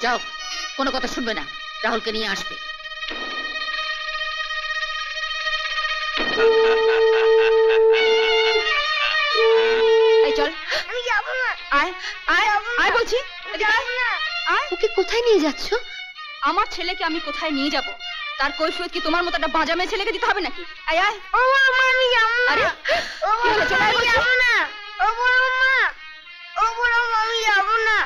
যাও, কোনো কথা শুনবে না, রাহুলকে নিয়ে আসবে। এই চল। আমি যাব না। আয় আয় আয় বলছি। ওকে কোথায় নিয়ে যাচ্ছ? আমার ছেলেকে আমি কোথায় নিয়ে যাব তার কৈফিয়ত কি তোমার মতো একটা বাজা মেয়ে ছেলেকে দিতে হবে নাকি? আয় আয়। ও মা, আমি যাব না। আরে ও মা, আমি যাব না। ও বড় মা, ও বড় মা, আমি যাব না।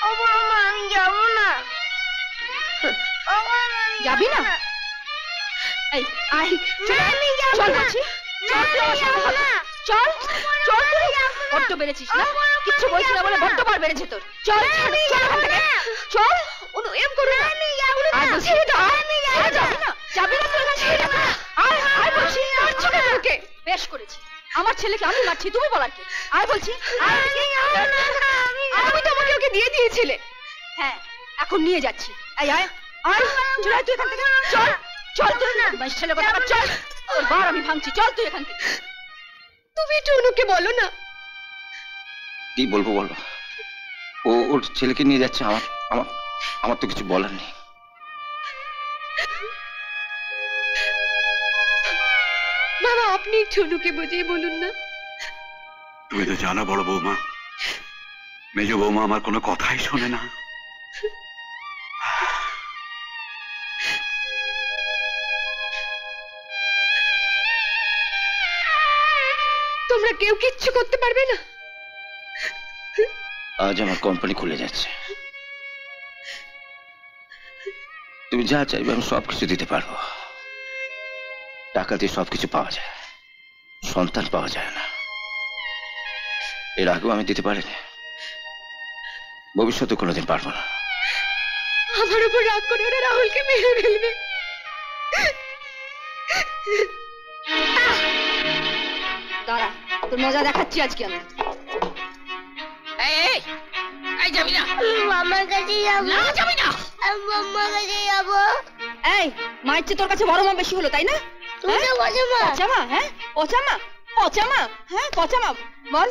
ও বড় মা, আমি যাব না। ও বড় মা, আমি যাবি না? এই আয় আমি যাব চল না। বলছি। চল চল চল বড্ড বেড়েছিস না? কিচ্ছু বলছি না বলে বড্ড বার বেড়েছে তোর। চল চল এখান থেকে চল। অনু এম করো না। আমি যাব না। আয় বলছি যাবি না? যাবি না তুই এখান থেকে? আয় আয় বলছি। মারছো কেন ওকে? বেশ করেছি, আমার ছেলেকে আমি মারছি, তুমি বলার কি? আয় বলছি। আমি তোমাকে ওকে দিয়ে দিয়েছিলে। হ্যাঁ, এখন নিয়ে যাচ্ছি। এই আয় আয় চল তুই এখান থেকে। চল চল তুই না বাস ছেলে কথা চল। তোর বার আমি ভাঙছি, চল তুই এখান থেকে। তুমি একটু অনুকে বলো না। কি বলবো বলো? ও ওর ছেলেকে নিয়ে যাচ্ছে, আমার আমার আমার তো কিছু বলার নেই। বাবা আপনি একটু অনুকে বুঝিয়ে বলুন না। তুমি তো জানো বড় বৌমা, মেজ বৌমা আমার কোনো কথাই শোনে না। তোমরা কেউ কিচ্ছু করতে পারবে না? আজ আমার কোম্পানি খুলে যাচ্ছে, তুমি যা চাইবে আমি সবকিছু দিতে পারবো। টাকা দিয়ে সবকিছু পাওয়া যায়, সন্তান পাওয়া যায় না। এর আগেও আমি দিতে পারিনি, ভবিষ্যতে কোনোদিন পারবো না। আমার উপর রাগ করে ওরা রাহুলকে মেরে ফেলবে। দাঁড়া, তোর মজা দেখাচ্ছি আজকে আমি। এই এই যাবি না? মামার কাছে যাব। না যাবি না। আমি মামার কাছে যাব। এই মায়ের চেয়ে তোর কাছে বড় মা বেশি হলো তাই না? তুমি তো বলো মা। পচামা, হ্যাঁ পচামা, পচামা, হ্যাঁ পচামা। বল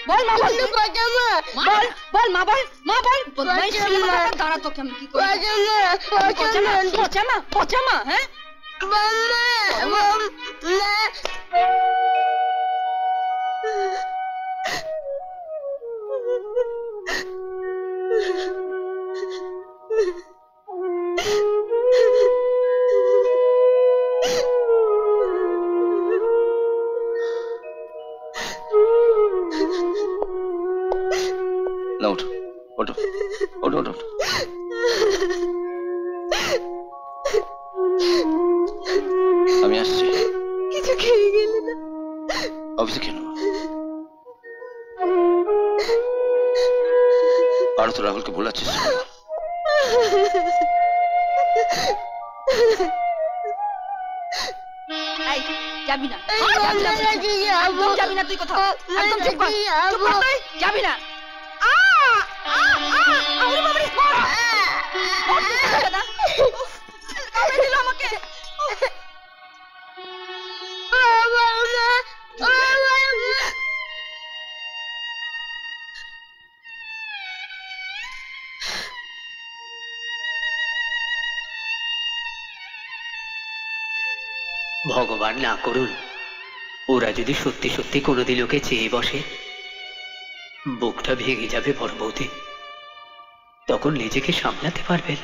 বল মা বল। তুমি বলো মা। বল বল মা বল, মা বল। বদমাইশ পচামা। ছেলে কোথাকার, দাঁড়া তোকে আমি কি করি। বলো মা। পচামা পচামা পচামা, হ্যাঁ মামা, মামা। না ওঠো ওঠো ওঠো ওঠো। আমি আসছি। কিছু খেয়ে গেলে না? অফিসে কেন? আরো তো রাহুলকে বলাচ্ছিস। এই যাবি না? একদম যাবি না তুই কোথাও, একদম চুপ কর, চুপ কর তুই, যাবি না। আমাকে ভগবান না করুন ওরা যদি সত্যি সত্যি কোনোদিন ওকে চেয়ে বসে, বুকটা ভেঙে যাবে বড় বৌদি, তখন নিজেকে সামলাতে পারবেন।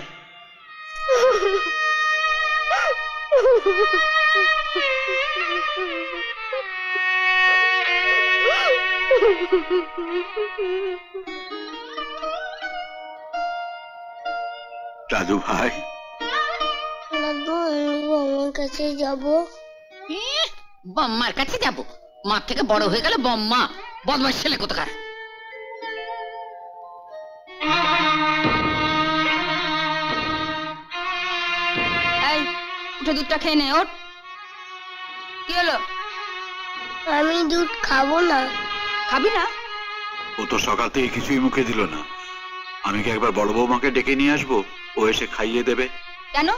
দাদু ভাই, দাদু আমি মামার কাছে যাব। বম্মার কাছে যাব? মার থেকে বড় হয়ে গেলে বম্মা, বদমাশ ছেলে কোথাকার। এই উঠে দুধটা খেয়ে নে, ওঠ। কি হলো? আমি দুধ খাবো না। খাবি না? ও তো সকাল থেকে কিছুই মুখে দিল না। আমি কি একবার বড় বৌমাকে ডেকে নিয়ে আসবো, ও এসে খাইয়ে দেবে? কেন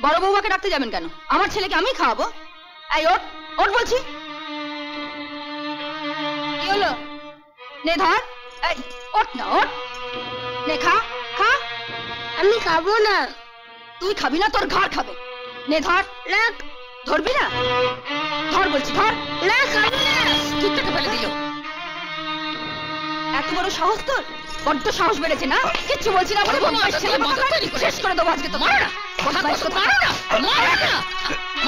বড় বৌমাকে ডাকতে যাবেন কেন? আমার ছেলেকে আমি খাওয়াবো। এই ওঠ ওঠ বলছি। কি হলো? নে ধর, এই ওঠ না, ওঠ নে, খা খা আমি খাবো না। তুই খাবি না, তোর ঘর খাবে। নে ধর। না ধরবি না? ধর বলছি, ধর। না খাবো না। দুধটাকে ফেলে দিল। এত বড় সাহস তোর? বড্ড সাহস বেড়েছে না? কিচ্ছু বলছি না বলে বদমাইশ ছেলে কোথাকার। শেষ করে দেবো আজকে তো। মারো না, বদমাইশ কোথাকার। মারো না, মারো না।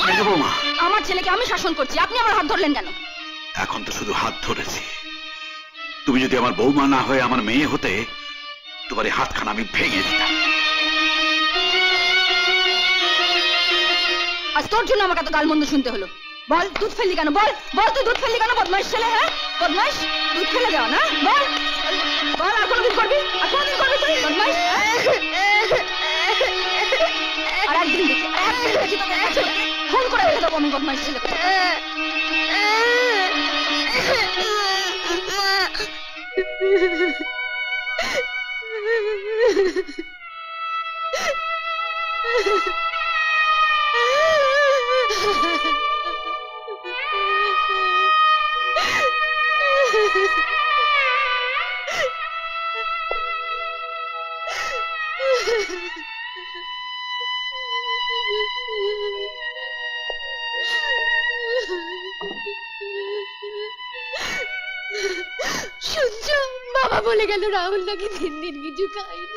মেজো বৌমা, আমার ছেলেকে আমি শাসন করছি, আপনি আমার হাত ধরলেন কেন? এখন তো শুধু হাত ধরেছি। তুমি যদি আমার বৌমা না হয়ে আমার মেয়ে হতে, তোমার এই হাতখানা আমি ভেঙে দিতাম। আজ তোর জন্য আমাকে এত গালমন্দ শুনতে হলো। বল, দুধ ফেললি কেন? বল বল, তুই দুধ ফেললি কেন? বদমাইশ ছেলে। হ্যাঁ বদমাইশ, দুধ ফেলে দেওয়া না? বল বল, আর কোনোদিন করবি? আর কোনোদিন করবি তুই বদমাইশ? আর একদিন দেখি, আর একদিন দেখি তোকে খুন করে রেখে দেবো আমি, বদমাইশ ছেলে। শুনছো, বাবা বলে গেল রাহুল নাকি 3 দিন কিছু খায়নি।